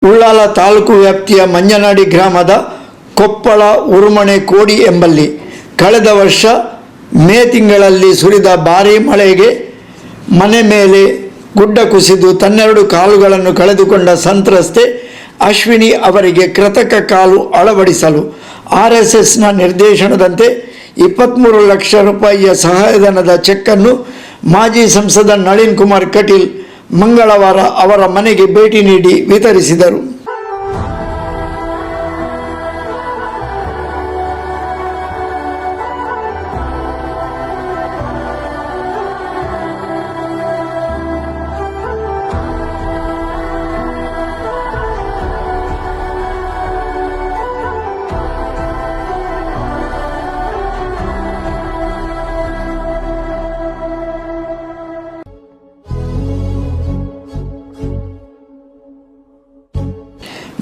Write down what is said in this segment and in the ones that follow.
ಉಳ್ಳಾಲ ತಾಲೂಕು ವ್ಯಾಪ್ತಿಯ ಮಂಜನಾಡಿ ಗ್ರಾಮದ ಕೊಪ್ಪಳ ಉರುಮಣೆ ಕೋಡಿ ಎಂಬಲ್ಲಿ ಕಳೆದ ವರ್ಷ ಮೇ ತಿಂಗಳಲ್ಲಿ ಸುರಿದ ಭಾರೀ ಮಳೆಗೆ ಮನೆ ಮೇಲೆ ಗುಡ್ಡ ಕುಸಿದು ತನ್ನೆರಡು ಕಾಲುಗಳನ್ನು ಕಳೆದುಕೊಂಡ ಸಂತ್ರಸ್ತೆ ಅಶ್ವಿನಿ ಅವರಿಗೆ ಕೃತಕ ಕಾಲು ಅಳವಡಿಸಲು RSSನ ನಿರ್ದೇಶನದಂತೆ 23 ಲಕ್ಷ ರೂಪಾಯಿಯ ಸಹಾಯಧನದ ಚೆಕ್ ಅನ್ನು ಮಾಜಿ ಸಂಸದ ನಳಿನ್ ಕುಮಾರ್ ಕಟೀಲ್ ಮಂಗಳವಾರ ಅವರ ಮನೆಗೆ ಭೇಟಿ ನೀಡಿ ವಿತರಿಸಿದರು.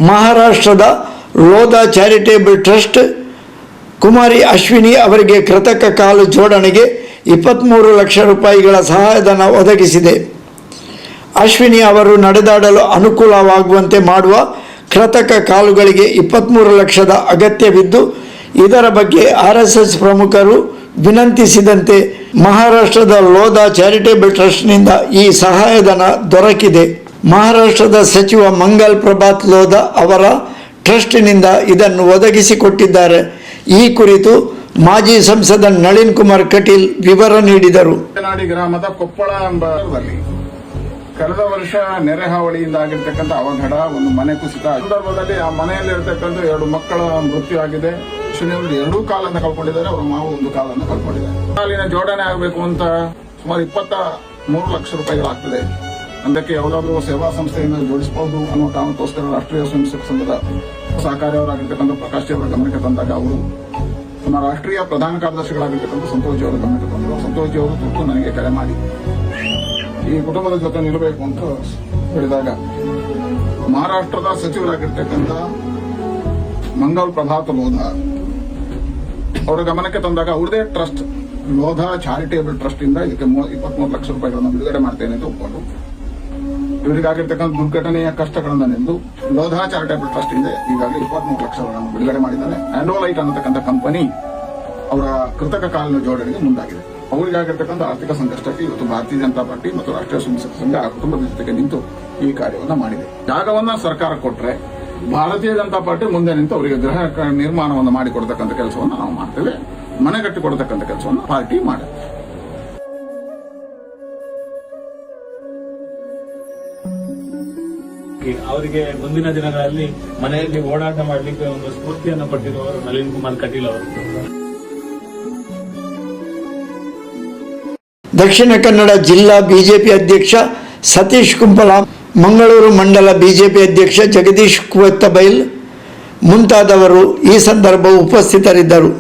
ಮಹಾರಾಷ್ಟ್ರದ ಲೋಧಾ ಚಾರಿಟೇಬಲ್ ಟ್ರಸ್ಟ್ ಕುಮಾರಿ ಅಶ್ವಿನಿ ಅವರಿಗೆ ಕೃತಕ ಕಾಲು ಜೋಡಣೆಗೆ 23 ಲಕ್ಷ ರೂಪಾಯಿಗಳ ಸಹಾಯಧನ ಒದಗಿಸಿದೆ. ಅಶ್ವಿನಿ ಅವರು ನಡೆದಾಡಲು ಅನುಕೂಲವಾಗುವಂತೆ ಮಾಡುವ ಕೃತಕ ಕಾಲುಗಳಿಗೆ 23 ಲಕ್ಷದ ಅಗತ್ಯವಿದ್ದು, ಇದರ ಬಗ್ಗೆ RSS ಪ್ರಮುಖರು ವಿನಂತಿಸಿದಂತೆ ಮಹಾರಾಷ್ಟ್ರದ ಲೋಧಾ ಚಾರಿಟೇಬಲ್ ಟ್ರಸ್ಟ್ನಿಂದ ಈ ಸಹಾಯಧನ ದೊರಕಿದೆ. ಮಹಾರಾಷ್ಟ್ರದ ಸಚಿವ ಮಂಗಲ್ ಪ್ರಭಾತ್ ಲೋಧಾ ಅವರ ಟ್ರಸ್ಟ್ನಿಂದ ಇದನ್ನು ಒದಗಿಸಿಕೊಟ್ಟಿದ್ದಾರೆ. ಈ ಕುರಿತು ಮಾಜಿ ಸಂಸದ ನಳಿನ್ ಕುಮಾರ್ ಕಟೀಲ್ ವಿವರ ನೀಡಿದರು. ಮಂಜನಾಡಿ ಗ್ರಾಮದ ಕೊಪ್ಪಳ ಎಂಬಲ್ಲಿ ಕಳೆದ ವರ್ಷ ನೆರೆ ಹಾವಳಿಯಿಂದ ಆಗಿರ್ತಕ್ಕಂಥ ಅವಘಡ, ಒಂದು ಮನೆ ಕುಸಿತ ಸಂದರ್ಭದಲ್ಲಿ ಆ ಮನೆಯಲ್ಲಿರ್ತಕ್ಕಂಥ 2 ಮಕ್ಕಳ ಮೃತ್ಯು ಆಗಿದೆ. ಶನಿಯವರು 2 ಕಾಲನ್ನು ಕಳ್ಕೊಂಡಿದ್ದಾರೆ, ಅವರ ಮಾವು 1 ಕಾಲನ್ನು ಕಳ್ಕೊಂಡಿದ್ದಾರೆ. ಕಾಲಿನ ಜೋಡಣೆ ಆಗಬೇಕು ಅಂತ ಸುಮಾರು 23 ಲಕ್ಷ ರೂಪಾಯಿಗಳಾಗ್ತದೆ. ಅದಕ್ಕೆ ಯಾವುದಾದ್ರೂ ಸೇವಾ ಸಂಸ್ಥೆಯಿಂದ ಜೋಡಿಸಬಹುದು ಅನ್ನೋ ಕಾರಣಕ್ಕೋಸ್ಕರ ರಾಷ್ಟ್ರೀಯ ಸ್ವಯಂ ಸೇವಕ ಸಂಘದ ಸಹಕಾರಿಯವರಾಗಿರ್ತಕ್ಕಂಥ ಪ್ರಕಾಶ್ ಜಿ ಅವರ ಗಮನಕ್ಕೆ ತಂದಾಗ ಅವರು ನಮ್ಮ ರಾಷ್ಟ್ರೀಯ ಪ್ರಧಾನ ಕಾರ್ಯದರ್ಶಿಗಳಾಗಿರ್ತಕ್ಕಂಥ ಸಂತೋಷ್ ಜಿ ಅವರ ಗಮನಕ್ಕೆ ತಂದರು. ಸಂತೋಷ್ ಜಿ ಅವರು ತುರ್ತು ನನಗೆ ಕರೆ ಮಾಡಿ ಈ ಕುಟುಂಬದ ಜೊತೆ ನಿಲ್ಲಬೇಕು ಅಂತ ಹೇಳಿದಾಗ ಮಹಾರಾಷ್ಟ್ರದ ಸಚಿವರಾಗಿರ್ತಕ್ಕಂಥ ಮಂಗಲ್ ಪ್ರಭಾತ್ ಲೋಧಾ ಅವರ ಗಮನಕ್ಕೆ ತಂದಾಗ ಅವ್ರದೇ ಟ್ರಸ್ಟ್ ಲೋಧಾ ಚಾರಿಟೇಬಲ್ ಟ್ರಸ್ಟ್ ಇಂದ ಇದಕ್ಕೆ 23 ಲಕ್ಷ ರೂಪಾಯಿಗಳನ್ನು ಬಿಡುಗಡೆ ಮಾಡ್ತೇನೆ ಅಂತ ಒಪ್ಪಿಕೊಂಡು ಇವರಿಗಾಗಿರ್ತಕ್ಕಂಥ ದುರ್ಘಟನೆಯ ಕಷ್ಟಗಳನ್ನು ನೆಂದು ಲೋಧಾ ಚಾರಿಟೇಬಲ್ ಟ್ರಸ್ಟ್ ಇಂದ ಈಗಾಗಲೇ 23 ಲಕ್ಷಗಳನ್ನು ಬಿಡುಗಡೆ ಮಾಡಿದ್ದಾರೆ. ಆಂಡೋಲೈಟ್ ಅನ್ನತಕ್ಕಂಥ ಕಂಪನಿ ಅವರ ಕೃತಕ ಕಾಲಿನ ಜೋಡಣೆಗೆ ಮುಂದಾಗಿದೆ. ಅವರಿಗಾಗಿರ್ತಕ್ಕಂಥ ಆರ್ಥಿಕ ಸಂಕಷ್ಟಕ್ಕೆ ಇವತ್ತು ಭಾರತೀಯ ಜನತಾ ಪಾರ್ಟಿ ಮತ್ತು ರಾಷ್ಟ್ರೀಯ ಸ್ವಯಂ ಸೇವಕ ಸಂಘ ಆ ಕುಟುಂಬದ ಜೊತೆಗೆ ನಿಂತು ಈ ಕಾರ್ಯವನ್ನ ಮಾಡಿದೆ. ಜಾಗವನ್ನ ಸರ್ಕಾರ ಕೊಟ್ಟರೆ ಭಾರತೀಯ ಜನತಾ ಪಾರ್ಟಿ ಮುಂದೆ ನಿಂತು ಅವರಿಗೆ ಗೃಹ ನಿರ್ಮಾಣವನ್ನು ಮಾಡಿಕೊಡ್ತಕ್ಕಂಥ ಕೆಲಸವನ್ನು ನಾವು ಮಾಡ್ತೇವೆ. ಮನೆ ಕಟ್ಟಿಕೊಡ್ತಕ್ಕಂಥ ಕೆಲಸವನ್ನು ಪಾರ್ಟಿ ಮಾಡುತ್ತೆ. ಅವರಿಗೆ ಮುಂದಿನ ದಿನಗಳಲ್ಲಿ ಮನೆಯಲ್ಲಿ ಓಡಾಟ ಮಾಡಲಿಕ್ಕೆ ಒಂದು ಸ್ಫೂರ್ತಿಯನ್ನು ಕೊಟ್ಟಿರುವವರು ನಳಿನ್ ಕುಮಾರ್ ಕಟೀಲ್ ಅವರು. ದಕ್ಷಿಣ ಕನ್ನಡ ಜಿಲ್ಲಾ ಬಿಜೆಪಿ ಅಧ್ಯಕ್ಷ ಸತೀಶ್ ಕುಂಪಲ, ಮಂಗಳೂರು ಮಂಡಲ ಬಿಜೆಪಿ ಅಧ್ಯಕ್ಷ ಜಗದೀಶ್ ಕುವತ್ತಬೈಲ್ ಮುಂತಾದವರು ಈ ಸಂದರ್ಭ ಉಪಸ್ಥಿತರಿದ್ದರು.